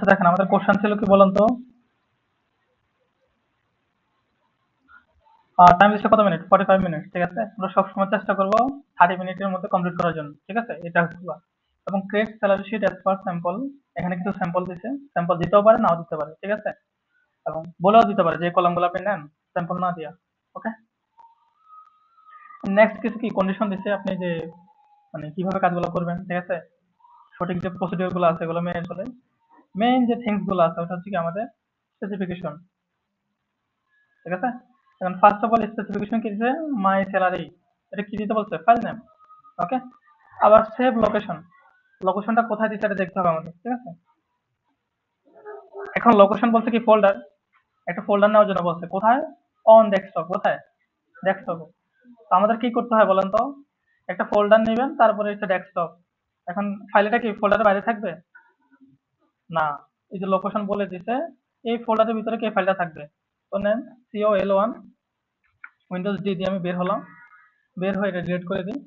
আচ্ছা দেখেন আমাদের কোশ্চেন ছিল কি বলেন তো, টাইম দিচ্ছে কত মিনিট, 45 মিনিট। ঠিক আছে, আমরা সবসময় চেষ্টা করবো 30 মিনিটের মধ্যে কমপ্লিট করার জন্য। ঠিক আছে, এটা হচ্ছে বা। এবং create salary sheet as per sample, এখানে কিছু স্যাম্পল দিছে, স্যাম্পল দিতেও পারে নাও দিতে পারে। ঠিক আছে, এবং বলেও দিতে পারে যে কলামগুলো আপনি নেন স্যাম্পল না দিয়া। ওকে, নেক্সট কিছু কি কন্ডিশন দিছে আপনি যে মানে কিভাবে কাজগুলো করবেন। ঠিক আছে, সঠিক যে প্রসিডিওর গুলো আছে এগুলো মেনে চলে। মেইন যে থিংস গুলো আছে ওটা হচ্ছে কি আমাদের স্পেসিফিকেশন। ঠিক আছে, এখন ফার্স্ট অফ অল স্পেসিফিকেশন কি দিছে, মাই স্যালারি, এটা কি দিতে বলছে, ফাইল নেম। ওকে, আবার সেভ লোকেশন, লোকেশনটা কোথায় দিচ্ছে এটা দেখতে হবে আমাদের। ঠিক আছে, এখন লোকেশন বলছে কি ফোল্ডার, একটা ফোল্ডার নেওয়ার জন্য বলছে কোথায়, অন ডেস্কটপ, কোথায়, ডেস্কটপে। তো আমাদের কি করতে হয় বলেন তো, একটা ফোল্ডার নেবেন তারপরে হচ্ছে ডেস্কটপ। এখন ফাইলটা কি ফোল্ডারের বাইরে থাকবে না, এই যে লোকেশন বলে দিছে এই ফোল্ডারের ভিতরে কি ফাইলটা থাকবে। তো নেন COL1 উইন্ডোজ ডি দিয়ে আমি বের হলাম, বের হয়ে এটা ডিলিট করে দিই,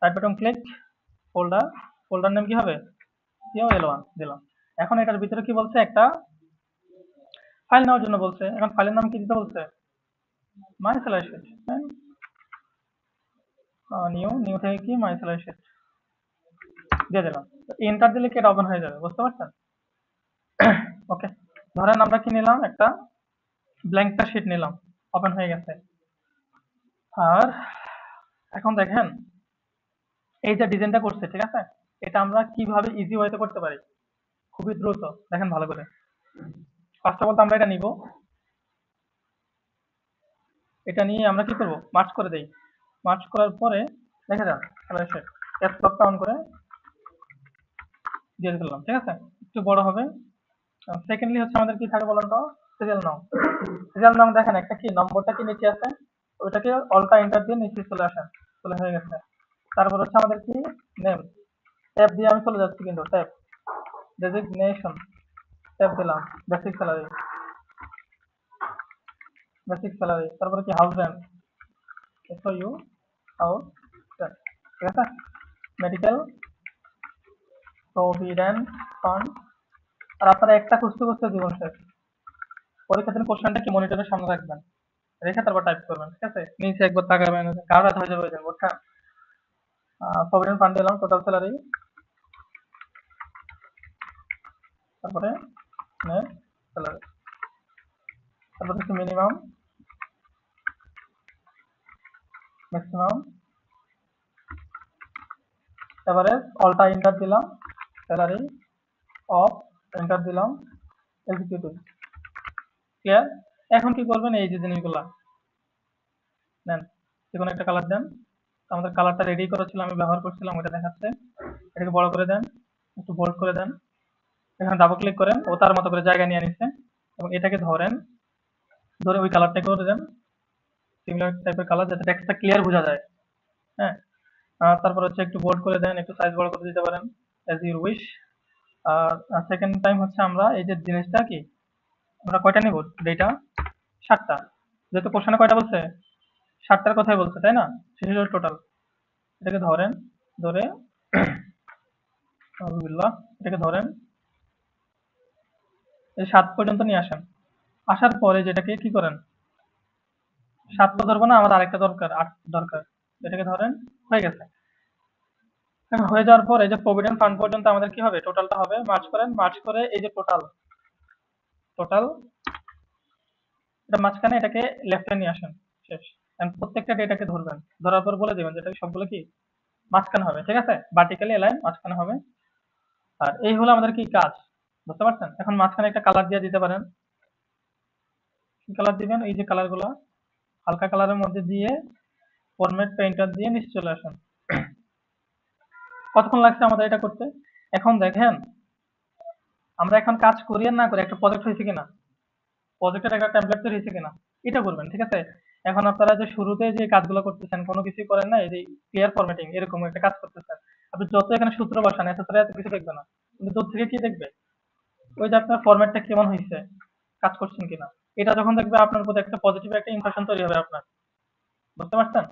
right button click, folder, folder name কি হবে, COL1 দিলাম। এখন এটার ভিতরে কি বলছে, একটা ফাইল নেওয়ার জন্য বলছে। এখন ফাইলের নাম কি দিতে বলছে, মাই স্যালারি শিট, নিউ থেকে কি মাই স্যালারি শিট দিয়ে দিলাম। এন্টার দিলে কি এটা ওপেন হয়ে যাবে, বুঝতে পারছেন। ওকে, ধরেন আমরা কি নিলাম, একটা ব্ল্যাঙ্কটা শিট নিলাম, ওপেন হয়ে গেছে। আর এখন দেখেন এই যে ডিজাইনটা করছে, ঠিক আছে, এটা আমরা কিভাবে ইজি ওয়েতে করতে পারি, খুবই দ্রুত। দেখেন ভালো করে, ফার্স্ট অফ অল আমরা এটা নিব, এটা নিয়ে আমরা কি করব, মার্চ করে দেই। মার্চ করার পরে দেখে যান স্যালারি শিট, ক্যাপস লকটা অন করে দিয়ে দিলাম। ঠিক আছে, একটু বড় হবে। সেকেন্ডলি হচ্ছে আমাদের কি থাকে বলেন তো, সিরিয়াল নং। সিরিয়াল নং দেখেন একটা কি নম্বরটা কি নিচে আছে, ওইটাকে অল্টা এন্টার দিয়ে নিচে চলে আসেন, চলে হয়ে গেছে। তারপর হচ্ছে আমাদের কি নেম, ট্যাব দিয়ে আমি চলে যাচ্ছি কিন্তু, ট্যাব ডেজিগনেশন, ট্যাব দিলাম বেসিক স্যালারি, বেসিক স্যালারি। তারপরে কি house rent, SOU house rent. ঠিক আছে, মেডিকেল প্রভিডেন্ট ফান্ড। আর আপনারা একটা খুঁজতে খুঁজতে জীবন শেষ। পরীক্ষার দিন কোশ্চেনটা কি মনিটরের সামনে রাখবেন, রেখে তারপর টাইপ করবেন। ঠিক আছে, নিচে একবার তাকাবেন, গা ব্যথা হয়ে যাবে, বুঝছেন। প্রভিডেন্ট ফান্ড দিলাম, টোটাল স্যালারি, তারপরে নেট স্যালারি, তারপর হচ্ছে মিনিমাম, ম্যাক্সিমাম, এভারেজ, অল্টা এন্টার দিলাম, স্যালারি অফ এন্টার দিলাম, এক্সিকিউটিভ। ক্লিয়ার। এখন কি করবেন, এই যে জিনিসগুলা নেন, যে কোনো একটা কালার দেন। আমাদের কালারটা রেডি করা ছিল, আমি ব্যবহার করছিলাম, ওটা দেখাচ্ছে। এটাকে বড় করে দেন, একটু বোল্ড করে দেন, এখানে ডাবল ক্লিক করেন, ও তার মতো করে জায়গা নিয়ে নিচ্ছে। এবং এটাকে ধরেন, ধরে ওই কালারটা করে দেন, সিমিলার টাইপের কালার, যাতে টেক্সটটা ক্লিয়ার বোঝা যায়। হ্যাঁ, তারপর হচ্ছে একটু বোল্ড করে দেন, একটু সাইজ বড় করে দিতে পারেন, অ্যাজ ইউর উইশ। আর সেকেন্ড টাইম হচ্ছে আমরা এই যে জিনিসটা কি, আমরা কয়টা নিব ডেটা, 7টা। যেহেতু কোশ্চেনে কয়টা বলছে, 7টার কথাই বলছে, তাই না, শেষ টোটাল। এটাকে ধরেন, ধরে আলহামদুলিল্লাহ, এটাকে ধরেন এই 7 পর্যন্ত নিয়ে আসেন। আসার পরে যেটাকে কি করেন, 7 তো ধরবো না, আমার আরেকটা দরকার, 8 দরকার। এটাকে ধরেন, হয়ে গেছে। এখন হয়ে যাওয়ার পর এই যে প্রভিডেন্ট ফান্ড পর্যন্ত আমাদের কি হবে, টোটালটা হবে, মার্চ করেন, মার্চ করে এই যে টোটাল, টোটাল এটা মাঝখানে, এটাকে লেফটে নিয়ে আসেন, শেষ। এখন প্রত্যেকটা ডেটাকে ধরবেন, ধরার পর বলে দিবেন যেটা সবগুলো কি মাঝখানে হবে। ঠিক আছে, ভার্টিক্যালি এলাইন মাঝখানে হবে। আর এই হলো আমাদের কি কাজ, বুঝতে পারছেন। এখন মাঝখানে একটা কালার দিয়ে দিতে পারেন, কি কালার দিবেন, এই যে কালার গুলা হালকা কালারের মধ্যে দিয়ে ফরম্যাট পেইন্টার দিয়ে নিচে চলে আসেন। কতক্ষণ লাগছে আমাদের এটা করতে, এখন দেখেন আমরা এখন কাজ করি আর না করি, একটা প্রজেক্ট হয়েছে কিনা, প্রজেক্টের একটা টেমপ্লেট তৈরি হয়েছে কিনা, এটা করবেন। ঠিক আছে, এখন আপনারা যে শুরুতে যে কাজগুলো করতেছেন কোনো কিছুই করেন না, এই যে ক্লিয়ার ফরম্যাটিং এরকম একটা কাজ করতেছেন, আপনি যত এখানে সূত্র বসান এত এত কিছু দেখবে না, কিন্তু দূর থেকে কি দেখবে, ওই যে আপনার ফরম্যাটটা কেমন হয়েছে, কাজ করছেন কিনা। এটা যখন দেখবে আপনার প্রতি একটা পজিটিভ একটা ইমপ্রেশন তৈরি হবে আপনার, বুঝতে পারছেন।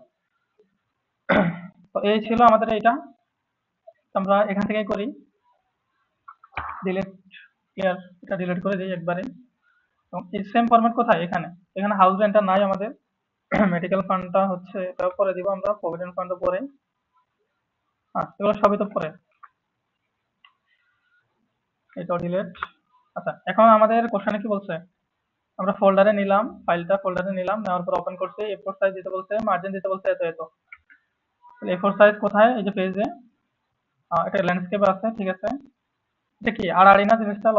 তো এই ছিল আমাদের এইটা, আমরা এখান থেকে করি, ডিলিট ক্লিয়ার, এটা ডিলিট করে দিই একবারে। এবং এই সেম ফরম্যাট কোথায়, এখানে এখানে হাউস রেন্টটা নাই আমাদের, মেডিকেল ফান্ডটা হচ্ছে এটাও পরে দিব আমরা, প্রভিডেন্ট ফান্ডও পরে, এগুলো সবই তো পরে, এটাও ডিলিট। আচ্ছা, এখন আমাদের কোশ্চেনে কি বলছে, আমরা ফোল্ডারে নিলাম, ফাইলটা ফোল্ডারে নিলাম, নেওয়ার পর ওপেন করছি, A4 সাইজ দিতে বলছে, মার্জিন দিতে বলছে এত এত। তাহলে A4 সাইজ কোথায়, এই যে পেজে, এটা ল্যান্ডস্কেপ আছে, ঠিক আছে। এটা কি আড়াআড়ি না জিনিসটা,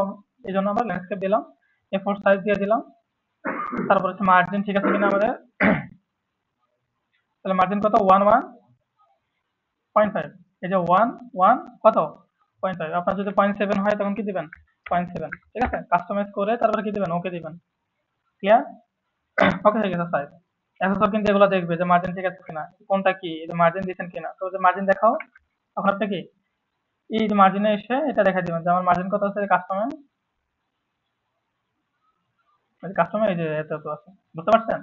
এই জন্য আমরা ল্যান্ডস্কেপ দিলাম, A4 সাইজ দিয়ে দিলাম। তারপর হচ্ছে মার্জিন ঠিক আছে কিনা আমাদের, তাহলে মার্জিন কত, 1.5, এই যে 1 কত 0.5, আপনার যদি 0.7 হয় তখন কি দিবেন 0.7, ঠিক আছে। কাস্টমাইজ করে তারপরে কি দিবেন, ওকে দিবেন। ক্লিয়ার, ওকে হয়ে গেছে সাইজ। অ্যাসেসর কিন্তু এগুলো দেখবে যে মার্জিন ঠিক আছে কিনা, কোনটা কি, এই যে মার্জিন দিচ্ছেন কিনা, তো যে মার্জিন দেখাও, তখন আপনি কি এই যে মার্জিনে এসে এটা দেখা দিবেন যে আমার মার্জিন কত আছে, কাস্টমার এই যে এত এত আছে, বুঝতে পারছেন।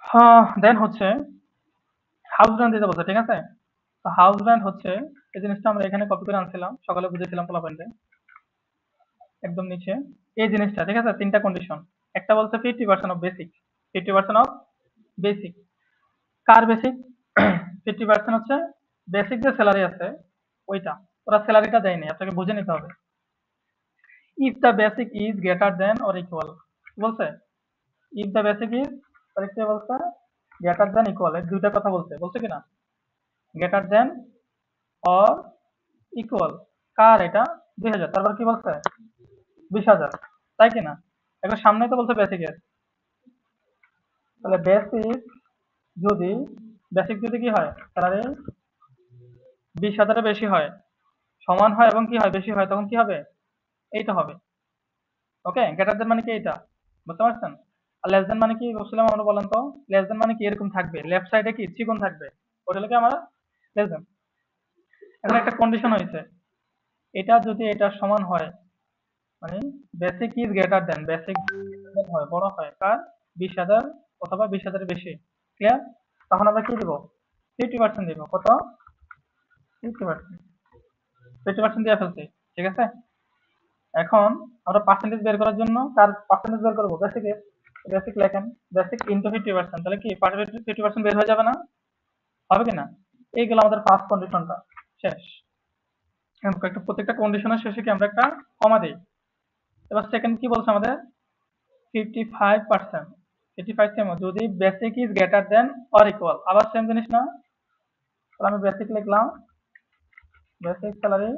হ্যাঁ, দেন হচ্ছে হাউস রেন্ট দিতে বলছে, ঠিক আছে। তো হাউস রেন্ট হচ্ছে এই জিনিসটা আমরা এখানে কপি করে আনছিলাম, সকালে বুঝেছিলাম পোলা পয়েন্টে, একদম নিচে এই জিনিসটা, ঠিক আছে। তিনটা কন্ডিশন, একটা বলছে 50% of basic, 50% of basic, car basic 50% হচ্ছে বেসিক যে স্যালারি আছে ওইটা, ওরা স্যালারিটা দেয়নি, আপনাকে বুঝে নিতে হবে। If the basic is greater than or equal, বলছে ইফ দ্য বেসিক ইজ, আরেকটা বলছে গ্রেটার দেন ইকুয়াল, এই দুইটা কথা বলছে, বলছে কিনা গ্রেটার দেন অর ইকুয়াল, কার এটা 2000, তারপর কি বলছে 20,000, তাই কিনা। এখন সামনে তো বলছে বেসিকের, তাহলে বেসিক যদি, বেসিক যদি কি হয় স্যালারি 20,000-এর বেশি হয়, সমান হয় এবং কি হয় বেশি হয়, তখন কি হবে এইটা হবে। ওকে, গ্রেটার দেন মানে কি এইটা, বুঝতে পারছেন। আর লেস দেন মানে কি বলছিলাম আমরা, বলেন তো, লেস দেন মানে কি এরকম থাকবে, লেফট সাইডে কি চিকন থাকবে, ওটা হলো কি আমরা লেস দেন। এখন একটা কন্ডিশন হয়েছে, এটা যদি এটা সমান হয়, মানে basic is greater than, basic হয় বড় হয় কার 20,000 অথবা 20,000-এর বেশি, ক্লিয়ার। তখন আমরা কি দিব 50% দিব, কত 50%, 50% দিয়ে ফেলছি, ঠিক আছে। এখন আমরা পার্সেন্টেজ বের করার জন্য কার পার্সেন্টেজ বের করবো, বেসিকের, বেসিক লেখেন, বেসিক ইনটু 50%, তাহলে কি 50% বের হয়ে যাবে না, হবে কিনা। এইগুলো আমাদের ফার্স্ট কন্ডিশনটা শেষ। একটা প্রত্যেকটা কন্ডিশনের শেষে কি আমরা একটা কমা দিই। এবার সেকেন্ড কি বলছে আমাদের 55%, 55 সেম যদি basic is greater than or equal, আবার সেম জিনিস না, তাহলে আমি বেসিক লিখলাম, বেসিক স্যালারি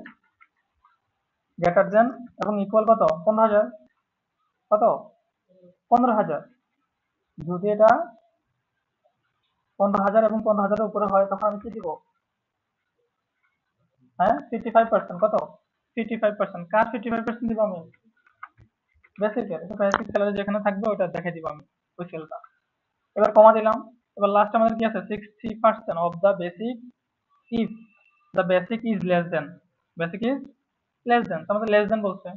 গ্রেটার দেন এবং ইকুয়াল কত 15,000, কত 15,000, যদি এটা 15,000 এবং 15,000-এর উপরে হয় তখন আমি কি দিব, হ্যাঁ 55%, কত 55%, কার 55% দিব আমি বেসিকের, বেসিক স্যালারি যেখানে থাকবে ওটা দেখে দিব আমি ওই সেলটা। এবার কমা দিলাম, এবার লাস্ট আমাদের কি আছে 60% of the basic if the basic is less than, basic is less than, আমাদের লেস দেন বলছে,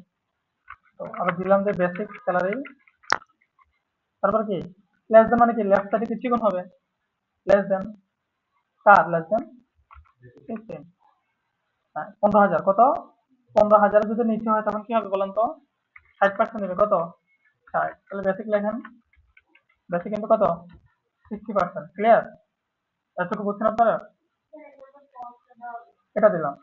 তো আমরা দিলাম যে বেসিক স্যালারি, তারপর কি লেস দেন মানে কি লেফট সাইডে কি চিকন হবে, লেস দেন, কার লেস দেন 15,000, কত 15,000 যদি নিচে হয় তখন কি হবে বলেন তো 60% নেবে, কত 60, তাহলে বেসিক লেখেন, বেসিক কিন্তু কত 60%, ক্লিয়ার। এতটুকু বুঝছেন আপনারা, এটা দিলাম।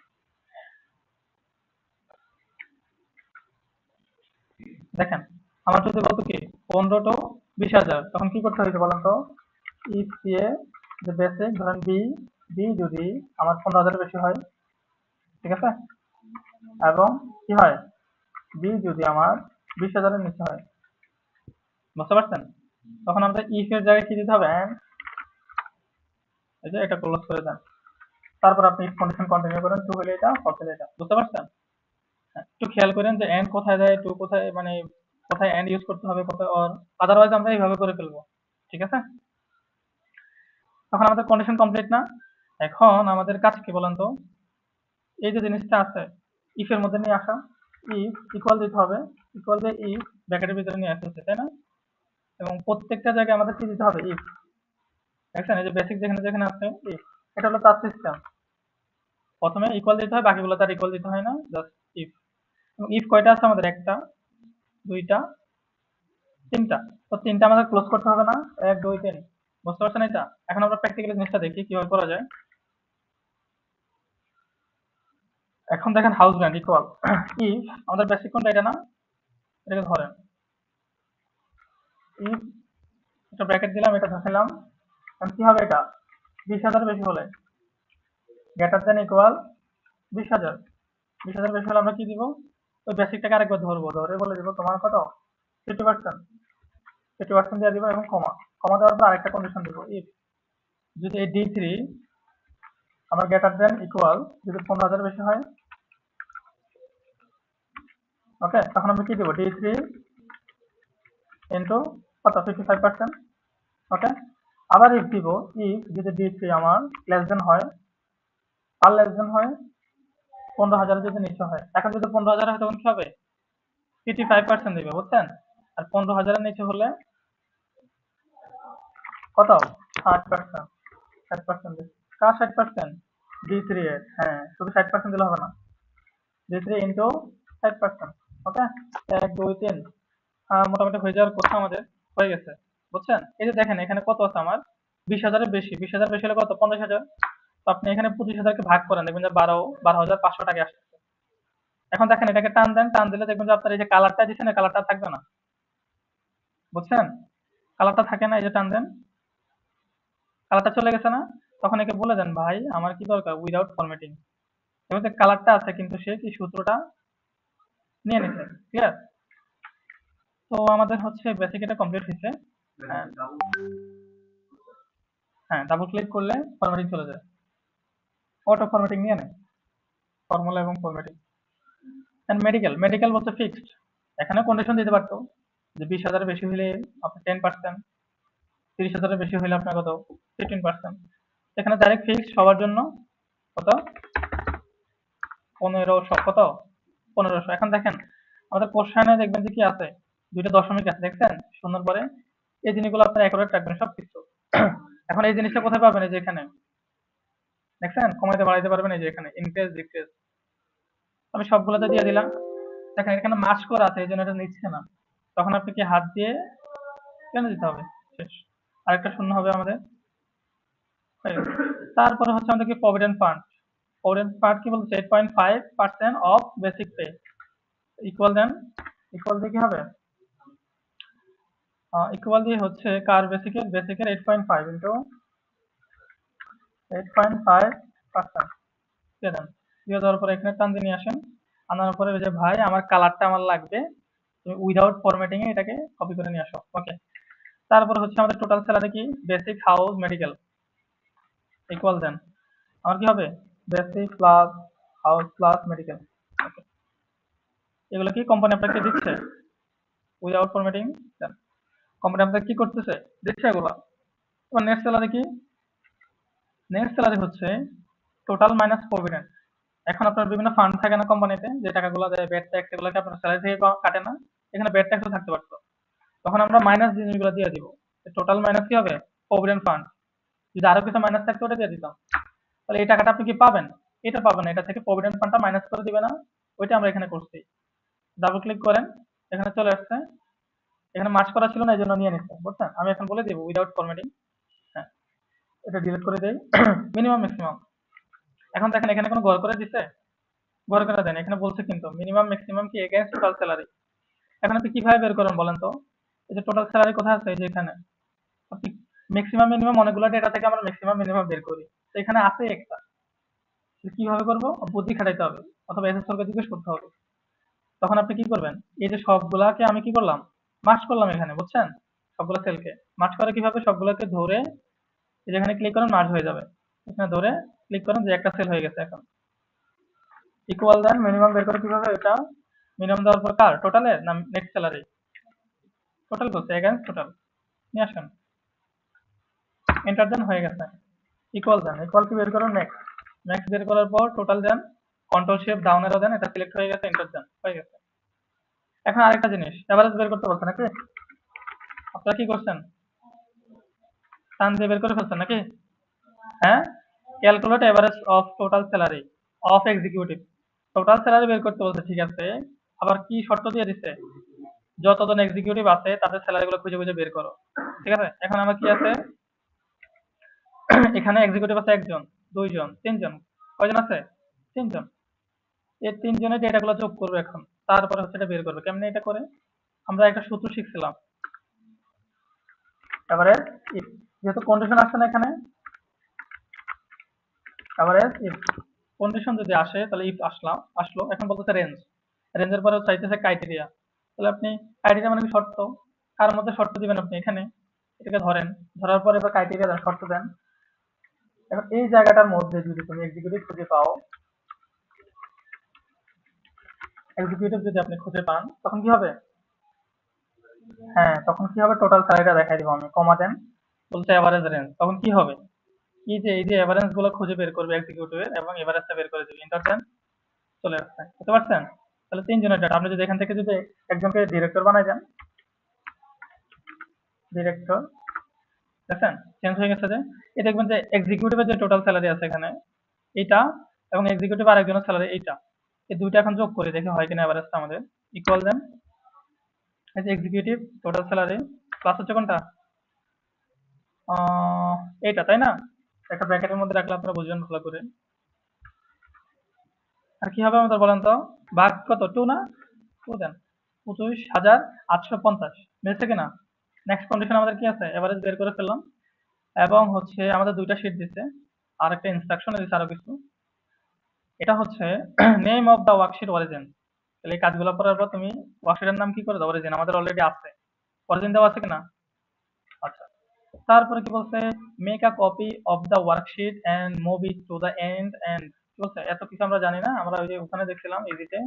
দেখেন আমার যদি বলতো কি 15 টু 20,000, তখন কি করতে হয়েছে বলেন তো, ইফ এ যে বেসিক ধরেন বি, বি যদি আমার 15,000-এর বেশি হয়, ঠিক আছে, এবং কি হয় বি যদি আমার 20,000-এর নিচে হয়, বুঝতে পারছেন। তখন আমরা ইফ এর জায়গায় কি দিতে হবে, এন্ড, এই যে এটা ক্লোজ করে দেন, তারপর আপনি ইফ কন্ডিশন কন্টিনিউ করেন, টু হলে এটা, ফলস হলে এটা, বুঝতে পারছেন। একটু খেয়াল করেন যে এন্ড কোথায় যায়, টু কোথায়, মানে কোথায় এন্ড ইউজ করতে হবে, কোথায় অর, আদারওয়াইজ আমরা এইভাবে করে ফেলবো, ঠিক আছে। তখন আমাদের কন্ডিশন কমপ্লিট না। এখন আমাদের কাজ কি বলেন তো, এই যে জিনিসটা আছে ইফ এর মধ্যে নিয়ে আসা, ইফ ইকুয়াল দিতে হবে, ইকুয়াল দিয়ে ইফ ব্র্যাকেটের ভিতরে নিয়ে আসতে হচ্ছে, তাই না। এবং প্রত্যেকটা জায়গায় আমাদের কি দিতে হবে ইফ, দেখছেন এই যে বেসিক যেখানে যেখানে আছে ইফ, এটা হলো তার সিস্টেম, প্রথমে ইকুয়াল দিতে হয়, বাকিগুলো তার ইকুয়াল দিতে হয় না, জাস্ট ইফ। ইফ কয়টা আছে আমাদের? একটা, দুইটা, তিনটা। তো তিনটা আমাদের ক্লোজ করতে হবে না? 1 2 3, বুঝতে পারছেন এটা? এখন আমরা প্র্যাকটিক্যালি জিনিসটা দেখি কিভাবে করা যায়। এখন দেখেন হাউস ব্র্যান্ড ইকুয়াল ইফ আমাদের বেসিক কোনটা? এটা না? এটাকে ধরেন ইফ, একটা ব্র্যাকেট দিলাম, এটা ধরলাম। এখন কি হবে? এটা 20,000 বেশি হলে গ্রেটার দেন ইকুয়াল 20,000। 20,000 বেশি হলে আমরা কি দিব? ওই বেসিকটাকে আরেকবার ধরবো, ধরে বলে দিব তোমার কত? 50%। 50% দিয়ে দিব এবং কমা। কমা দেওয়ার পর আরেকটা কন্ডিশন দিব, ইফ যদি এই D3 আমার গ্রেটার দেন ইকুয়াল যদি 15,000 বেশি হয়, ওকে, তখন আমরা কি দিব? D3 ইন্টু কত? 55%। ওকে, আবার ইফ দিব, ইফ যদি D3 আমার লেস দেন হয়, আর লেস দেন হয় 15,000 যদি নিচে হয়। এখন যদি 15,000 হয় তখন কি হবে? 55% দিবে, বুঝছেন? আর 15,000 এর নিচে হলে কত? 60%। 60% দিবে। কার 60%? D3 এর। হ্যাঁ, শুধু 60% দিলে হবে না, D3 ইন্টু 60%। ওকে, 1 2 3, মোটামুটি হয়ে যাওয়ার কথা আমাদের, হয়ে গেছে, বুঝছেন? এই যে দেখেন এখানে কত আছে আমার? 20,000 এর বেশি। 20,000 বেশি হলে কত? 50,000। তো আপনি এখানে 25,000 কে ভাগ করেন, দেখবেন যে 12,500 টাকা আসছে। এখন দেখেন এটাকে টান দেন, টান দিলে দেখবেন যে আপনার এই যে কালারটা দিচ্ছেন, এই কালারটা থাকবে না, বুঝছেন? কালারটা থাকে না, এই যে টান দেন, কালারটা চলে গেছে না? তখন একে বলে দেন, ভাই আমার কি দরকার উইদাউট ফরম্যাটিং। এবং যে কালারটা আছে কিন্তু সে কি সূত্রটা নিয়ে নিছে। ক্লিয়ার? তো আমাদের হচ্ছে বেসিক এটা কমপ্লিট হয়েছে। হ্যাঁ, হ্যাঁ, ডাবল ক্লিক করলে ফরম্যাটিং চলে যায়, অটো ফরম্যাটিং নিয়ে নেয়, ফর্মুলা এবং ফরম্যাটিং। এন্ড মেডিকেল, মেডিকেল বলতে ফিক্সড। এখানে কন্ডিশন দিতে পারতো যে 20,000 বেশি হলে আপনার 10%, 30,000 বেশি হলে আপনার কত? 15%। এখানে ডাইরেক্ট ফিক্সড সবার জন্য কত? 1500। কত? 1500। এখন দেখেন আমাদের কোশ্চেনে দেখবেন যে কি আছে? দুইটা দশমিক আছে, দেখছেন? শূন্যর পরে এই জিনিসগুলো আপনার অ্যাকুরেট রাখবেন সব কিছু। এখন এই জিনিসটা কোথায় পাবেন? এই যে এখানে দেখছেন, কমাইতে বাড়াইতে পারবেন, এই যে এখানে ইনক্রিজ ডিক্রিজ। আমি সবগুলোতে দিয়ে দিলাম। দেখেন এখানে মাস করা আছে, এই জন্য এটা নিচ্ছে না। তখন আপনি কি হাত দিয়ে কেন দিতে হবে? শেষ। আরেকটা শূন্য হবে আমাদের। হয়ে গেছে। তারপরে হচ্ছে আমাদের কি প্রভিডেন্ট ফান্ড। প্রভিডেন্ট ফান্ড কি বলছে? 8.5% of basic pay equal then, equal দিয়ে কি হবে? ইকুয়াল দিয়ে হচ্ছে কার বেসিকের? বেসিকের 8.5 ইন্টু 8.5%। দিয়ে দেন। দিয়ে দেওয়ার পরে এখানে টান দিয়ে নিয়ে আসেন। আনার পরে ওই যে ভাই আমার কালারটা আমার লাগবে, তুমি উইদাউট ফরম্যাটিং এ এটাকে কপি করে নিয়ে আসো। ওকে, তারপর হচ্ছে আমাদের টোটাল স্যালারি কি? Basic house medical equal then আমার কি হবে? Basic plus house plus medical. Okay, এগুলো কি কোম্পানি আপনাকে দিচ্ছে উইদাউট ফরম্যাটিং? দেন কোম্পানি আপনাকে কি করতেছে? দিচ্ছে এগুলো। এবার নেট স্যালারি কি? নেট স্যালারি হচ্ছে টোটাল মাইনাস প্রভিডেন্ট। এখন আপনার বিভিন্ন ফান্ড থাকে না কোম্পানিতে, যে টাকাগুলো দেয়, ব্যাড ট্যাক্স, এগুলোকে আপনার স্যালারি থেকে কাটে না? এখানে ব্যাড ট্যাক্সও থাকতে পারতো, তখন আমরা মাইনাস জিনিসগুলো দিয়ে দিব। টোটাল মাইনাস কি হবে? Provident fund. যদি আরো কিছু মাইনাস থাকতো ওটা দিয়ে দিতাম। তাহলে এই টাকাটা আপনি কি পাবেন? এটা পাবেন না, এটা থেকে প্রভিডেন্ট ফান্ডটা মাইনাস করে দিবে না? ওইটা আমরা এখানে করছি। ডাবল ক্লিক করেন, এখানে চলে আসছে। এখানে মার্চ করা ছিল না, এই জন্য নিয়ে নিচ্ছে, বুঝছেন? আমি এখন বলে দিব উইদাউট ফরম্যাটিং। হ্যাঁ, এটা ডিলিট করে দেই। Minimum maximum. এখন দেখেন এখানে কোনো গড় করে দিছে? গড় করে দেন, এখানে বলছে কিন্তু মিনিমাম ম্যাক্সিমাম কি এগেইনস্ট টোটাল স্যালারি। এখন আপনি কিভাবে বের করেন বলেন তো? এই যে টোটাল স্যালারি কোথায় আছে? এই যে এখানে। আপনি ম্যাক্সিমাম মিনিমাম অনেকগুলো ডেটা থেকে আমরা ম্যাক্সিমাম মিনিমাম বের করি, তো এখানে আছে একটা। কিভাবে করবো? বুদ্ধি খাটাইতে হবে, অথবা এসএসএল জিজ্ঞেস করতে হবে। তখন আপনি কি করবেন? এই যে সবগুলাকে আমি কি করলাম? মার্চ করলাম এখানে, বুঝছেন? সবগুলো সেলকে মার্চ করে কিভাবে? সবগুলোকে ধরে এই যে এখানে ক্লিক করেন, মার্চ হয়ে যাবে। এখানে ধরে ক্লিক করেন, যে একটা সেল হয়ে গেছে। এখন ইকুয়াল দেন, মিনিমাম বের করে কিভাবে? এটা মিনিমাম দেওয়ার পর কার? টোটালের না নেট স্যালারি? টোটাল বলছে, এগেইনস্ট টোটাল নিয়ে আসেন, এন্টার দেন, হয়ে গেছে। ইকুয়াল দেন, ইকুয়াল কি বের করুন? নেক্সট। নেক্সট বের করার পর টোটাল দেন, কন্ট্রোল শিফট ডাউন এরো দেন, এটা সিলেক্ট হয়ে গেছে, এন্টার দেন, হয়ে গেছে। এখন আরেকটা জিনিস, এভারেজ বের করতে বলছে নাকি? আপনারা কি করছেন? টান দিয়ে বের করে ফেলছেন নাকি? হ্যাঁ, calculate average of total salary of executive. Total salary বের করতে বলছে, ঠিক আছে। আবার কি শর্ত দিয়ে দিচ্ছে, যতজন এক্সিকিউটিভ আছে তাদের স্যালারি গুলো খুঁজে খুঁজে বের করো। ঠিক আছে, এখন আমার কি আছে, এখানে এক্সিকিউটিভ আছে একজন, দুইজন, তিনজন, কয়জন আছে, তিনজন। এই তিনজনের ডেটাগুলো যোগ করবে এখন, তারপরে হচ্ছে এটা বের করবে। কেমনে এটা করে, আমরা একটা সূত্র শিখছিলাম। এবারে if, যেহেতু কন্ডিশন আসছে না এখানে, এবারে if কন্ডিশন যদি আসে তাহলে if আসলো, এখন বলতেছে রেঞ্জ, রেঞ্জের পরে চাইতেছে ক্রাইটেরিয়া। তাহলে আপনি ক্রাইটেরিয়া মানে কি, শর্ত, কার মধ্যে শর্ত দিবেন আপনি, এখানে এটাকে ধরেন, ধরার পরে এবার ক্রাইটেরিয়া দেন, শর্ত দেন। এখন এই জায়গাটার মধ্যে যদি তুমি এক্সিকিউটিভ খুঁজে পাও, এক্সিকিউটিভ যদি আপনি খুঁজে পান, তখন কি হবে, হ্যাঁ তখন কি হবে, টোটাল স্যালারিটা দেখাই দিব আমি, কমা দেন, বলছে এভারেজ রেঞ্জ, তখন কি হবে, এই যে এভারেজ গুলো খুঁজে বের করবে এক্সিকিউটিভের এবং এভারেজটা বের করে দিবে, ইন্টার দেন, চলে আসছে, বুঝতে পারছেন। তাহলে তিনজনের ডাটা, আপনি যদি এখান থেকে যদি একজনকে ডিরেক্টর বানাই দেন, ডিরেক্টর, দেখছেন চেঞ্জ হয়ে গেছে যে, এই দেখবেন যে এক্সিকিউটিভের যে টোটাল স্যালারি আছে এখানে এইটা, এবং এক্সিকিউটিভ আরেকজনের স্যালারি এইটা, এই দুইটা এখন যোগ করে দেখে হয় কিনা এভারেজটা আমাদের, ইকুয়াল দেন, এই যে এক্সিকিউটিভ টোটাল স্যালারি প্লাস হচ্ছে কোনটা, এইটা, তাই না, একটা ব্র্যাকেটের মধ্যে রাখলে আপনারা বুঝবেন ভালো করে। আর কি হবে আমাদের বলেন তো, ভাগ কত, 2 না, 2 দেন, 25,850 মিলছে কিনা। নেক্সট কন্ডিশন আমাদের কি আছে, এভারেজ বের করে ফেললাম, এবং হচ্ছে আমাদের দুইটা শীট দিচ্ছে, আর একটা ইনস্ট্রাকশন দিচ্ছে আরো কিছু। এটা হচ্ছে name of the worksheet origin. তাহলে এই কাজগুলো করার পর তুমি ওয়ার্কশিটের নাম কি করে দাও, অরিজিন, আমাদের অলরেডি আছে, অরিজিন দেওয়া আছে কিনা, আচ্ছা। তারপরে কি বলছে, make a copy of the worksheet and move it to the end কি বলছে, এত কিছু আমরা জানি না, আমরা ওই যে ওখানে দেখছিলাম ইজিতে।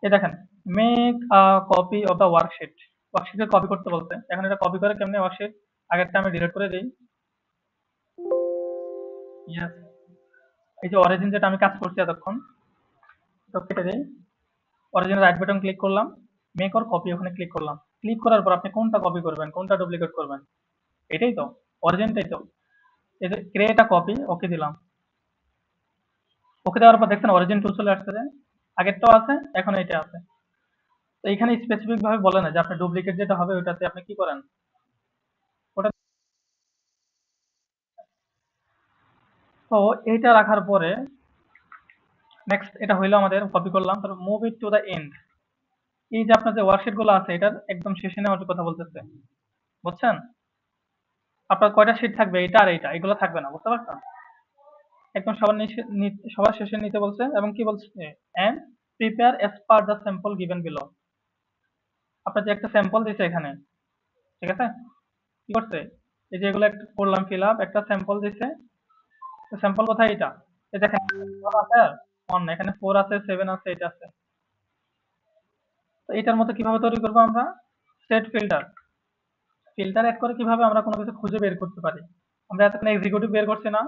এই দেখেন, make a copy of the worksheet, ওয়ার্কশিটের কপি করতে বলছে, এখন এটা কপি করে কেমনে, ওয়ার্কশিট আগেরটা আমি ডিলিট করে দিই, ইয়েস, এই যে অরিজিন যেটা আমি কাজ করছি এতক্ষণ, তো কেটে দিই, অরিজিন রাইট বাটন ক্লিক করলাম, মেক অর কপি, ওখানে ক্লিক করলাম, ক্লিক করার পর আপনি কোনটা কপি করবেন, কোনটা ডুপ্লিকেট করবেন, এটাই তো, অরিজিনটাই তো, এই যে ক্রিয়েট আ কপি, ওকে দিলাম, ওকে দেওয়ার পর দেখছেন অরিজিন টু চলে আসছে, যে আগেরটাও আছে এখন এটা আছে। তো এখানে স্পেসিফিক ভাবে বলে না যে আপনি ডুপ্লিকেট যেটা হবে ওটাতে আপনি কি করেন, ওটা। তো এইটা রাখার পরে নেক্সট এটা হইলো আমাদের, কপি করলাম, তারপর move it to the end, এই যে আপনার যে ওয়ার্কশিট গুলো আছে এটার একদম শেষে নেওয়ার কথা বলতেছে, বুঝছেন, আপনার কয়টা শীট থাকবে, এটা আর এইটা, এগুলো থাকবে না, বুঝতে পারছেন, একদম সবার শেষে নিতে বলছে, এবং কি বলছে, and prepare as per the sample given below, আপনার যে একটা স্যাম্পল দিছে এখানে, ঠিক আছে, কি করছে, এই যে এগুলো একটা করলাম ফিল আপ, একটা স্যাম্পল দিছে, স্যাম্পল কোথায়, এটা, এই দেখেন 1 আছে, 1 না, এখানে 4 আছে, 7 আছে, এটা আছে। তো এটার মতো কিভাবে তৈরি করবো আমরা, সেট ফিল্টার, ফিল্টার এড করে কিভাবে আমরা কোনো কিছু খুঁজে বের করতে পারি, আমরা এতক্ষণ এক্সিকিউটিভ বের করছি না,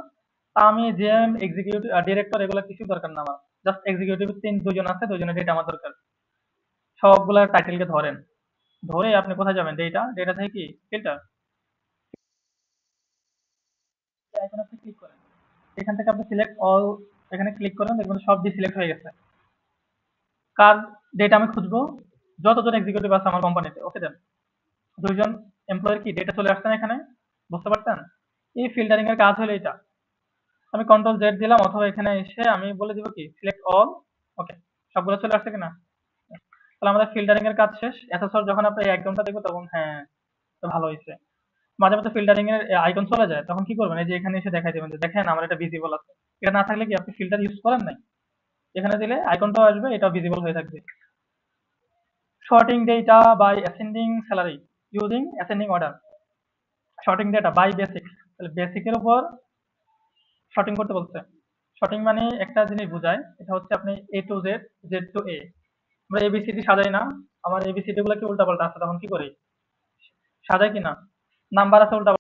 তা আমি জেএম এক্সিকিউটিভ ডিরেক্টর এগুলো কিছু দরকার না আমার, জাস্ট এক্সিকিউটিভ দুজন আছে, দুজনের ডেটা আমার দরকার, সবগুলা টাইটেলকে ধরেন, ধরে আপনি কোথায় যাবেন, ডেটা, ডেটা থেকে কি ফিল্টার, এখন আপনি ক্লিক করেন, এখান থেকে আপনি সিলেক্ট অল, এখানে ক্লিক করেন, দেখবেন সব সিলেক্ট হয়ে গেছে, কার ডেটা আমি খুঁজবো, যতজন এক্সিকিউটিভ আছে আমার কোম্পানিতে, ওকে দেন, দুইজন এমপ্লয়ের কি ডেটা চলে আসছে না এখানে, বুঝতে পারছেন, এই ফিল্টারিং এর কাজ হলো এটা, আমি কন্ট্রোল জেড দিলাম, অথবা এখানে এসে আমি বলে দিব কি সিলেক্ট অল, ওকে, সবগুলো চলে আসছে কিনা, তাহলে আমাদের ফিল্টারিং এর কাজ শেষ। এতক্ষণ যখন আপনি এই আইকনটা দেখবো তখন হ্যাঁ, তো ভালো হয়েছে। মাঝে মাঝে ফিল্টারিং এর আইকন চলে যায়, তখন কি করবেন, এই যে এখানে এসে দেখাই দেবেন যে দেখেন আমার এটা ভিজিবল আছে, এটা না থাকলে কি আপনি ফিল্টার ইউজ করেন নাই, এখানে দিলে আইকনটাও আসবে, এটা ভিজিবল হয়ে থাকবে। Sorting data by ascending salary using ascending order, sorting data by basic, তাহলে বেসিকের উপর শর্টিং করতে বলছে। শর্টিং মানে একটা জিনিস বোঝায়, এটা হচ্ছে আপনি এ টু জেড, জেড টু এ, আমরা এবিসিডি সাজাই না, আমার এবিসিডি গুলো কি উল্টাপাল্টা আছে, তখন কি করি, সাজাই কিনা, নাম্বার আছে উল্টা,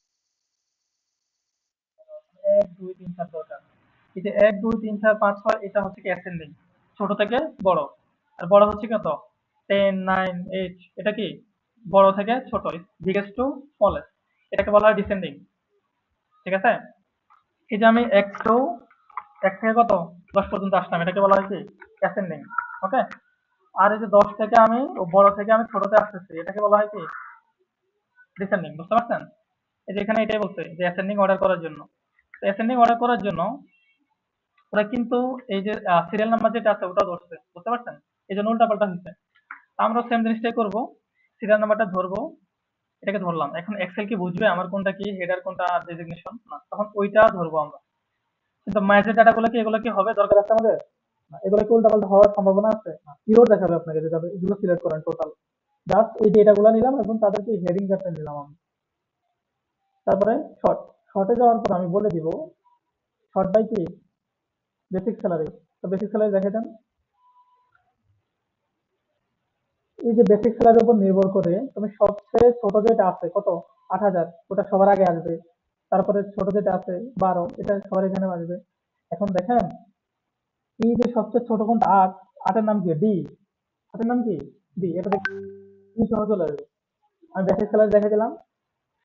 1 2 3 4 দরকার, এই যে 1 2 3 4 5 6, এটা হচ্ছে কি অ্যাসেন্ডিং, ছোট থেকে বড়, আর বড় হচ্ছে কত, 10 9 8, এটা কি বড় থেকে ছোট, বিগেস্ট টু স্মলেস্ট, এটাকে বলা হয় ডিসেন্ডিং, ঠিক আছে। এই যে আমি এক থেকে কত 10 পর্যন্ত আসলাম, এটাকে বলা হয় কি অ্যাসেন্ডিং। ওকে। আর এই যে 10 থেকে আমি বড় থেকে আমি ছোটতে আসতেছি, এটাকে বলা হয় কি ডিসেন্ডিং। বুঝতে পারছেন? এই যে এখানে এটাই বলছে যে অ্যাসেন্ডিং অর্ডার করার জন্য। তো অ্যাসেন্ডিং অর্ডার করার জন্য ওরা কিন্তু এই যে সিরিয়াল নাম্বার যেটা আছে ওটা ধরছে। বুঝতে পারছেন? এই জন্য উল্টাপাল্টা হচ্ছে। আমরা সেম জিনিসটাই করব, সিরিয়াল নাম্বারটা ধরবো, এটাকে ধরলাম। এখন এক্সেল কি বুঝবে আমার কোনটা কি হেডার কোনটা ডেজিগনেশন? না, তখন ওইটা ধরবো আমরা। কিন্তু ম্যাচের ডাটাগুলো কি এগুলো কি হবে দরকার আছে আমাদের? না, এগুলো কি উল্টাপাল্টা হওয়ার সম্ভাবনা আছে? না, এরর দেখাবে আপনাকে যদি আপনি এগুলো সিলেক্ট করেন টোটাল। জাস্ট এই ডেটাগুলো নিলাম এবং তাদেরকে হেডিং ক্যাপ্টেন দিলাম আমি। তারপরে শর্টে যাওয়ার পর আমি বলে দিব শর্ট বাই কি বেসিক স্যালারি। তো বেসিক স্যালারি দেখে দেন। এই যে বেসিক স্যালারির উপর নির্ভর করে তুমি সবচেয়ে ছোট যেটা আছে কত 8,000, ওটা সবার আগে আসবে। তারপরে ছোট যেটা আছে 12, এটা সবার এখানে আসবে। এখন দেখেন এই যে সবচেয়ে ছোট কোনটা 8, 8-এর নাম কি ডি, 8-এর নাম কি ডি, এটা দেখি সহজ চলে আসবে। আমি বেসিক স্যালারি দেখে দিলাম।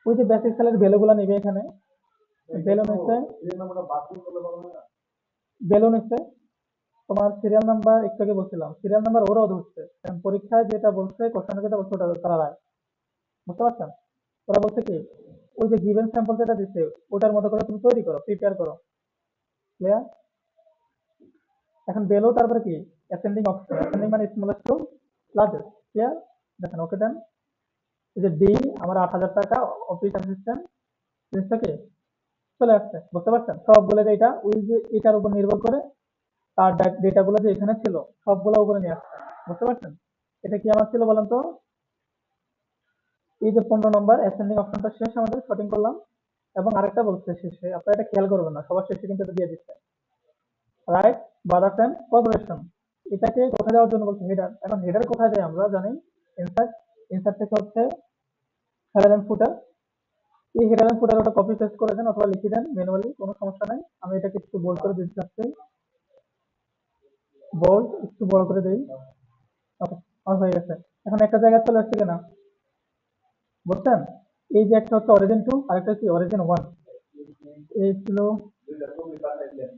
ওই যে বেসিক স্যালারি ভ্যালু গুলা নিবে এখানে, ভ্যালু নিচ্ছে, ভ্যালু নিচ্ছে তোমার সিরিয়াল নাম্বার। একটু আগে বলছিলাম সিরিয়াল নাম্বার ওরাও ধরছে, কারণ পরীক্ষায় যেটা বলছে কোশ্চেনে যেটা বলছে ওটা তারা রায়। বুঝতে পারছেন? ওরা বলছে কি ওই যে গিভেন স্যাম্পল যেটা দিচ্ছে ওটার মতো করে তুমি তৈরি করো, প্রিপেয়ার করো। ক্লিয়ার? এখন বেলো তারপরে কি অ্যাসেন্ডিং অপশন, অ্যাসেন্ডিং মানে স্মলেস্ট টু লার্জেস্ট। ক্লিয়ার? দেখেন ওকে দেন। এই যে ডি আমার 8,000 টাকা, অফিস অ্যাসিস্ট্যান্ট, জিনিসটা কি চলে আসছে। বুঝতে পারছেন? সবগুলো ডেটা ওই যে এটার উপর নির্ভর করে তার ডেটাগুলো যে এখানে ছিল সবগুলো উপরে নিয়ে আসছে। বুঝতে পারছেন? এটা কি আমার ছিল বলেন তো? এই যে 15 নম্বর অ্যাসেন্ডিং অপশনটা শেষ, আমাদের শর্টিং করলাম। এবং আরেকটা বলছে শেষে, আপনারা এটা খেয়াল করবেন না, সবার শেষে কিন্তু এটা দিয়ে দিচ্ছে রাইট বাদার্স অ্যান্ড কর্পোরেশন। এটাকে কোথায় দেওয়ার জন্য বলছে হেডার। এখন হেডার কোথায় দেয় আমরা জানি, ইনসার্ট। ইনসার্ট থেকে হচ্ছে হেডার অ্যান্ড ফুটার। এই হেডার অ্যান্ড ফুটার ওটা কপি পেস্ট করে দেন অথবা লিখে দেন ম্যানুয়ালি, কোনো সমস্যা নাই। আমি এটাকে একটু বোল্ড করে দিতে চাচ্ছি, বোল্ড একটু বড় করে দেই। ওকে, আমার হয়ে গেছে। এখন একটা জায়গায় চলে আসছে কিনা বুঝছেন? এই যে একটা হচ্ছে অরিজিন 2 আর একটা হচ্ছে অরিজিন 1, এই ছিল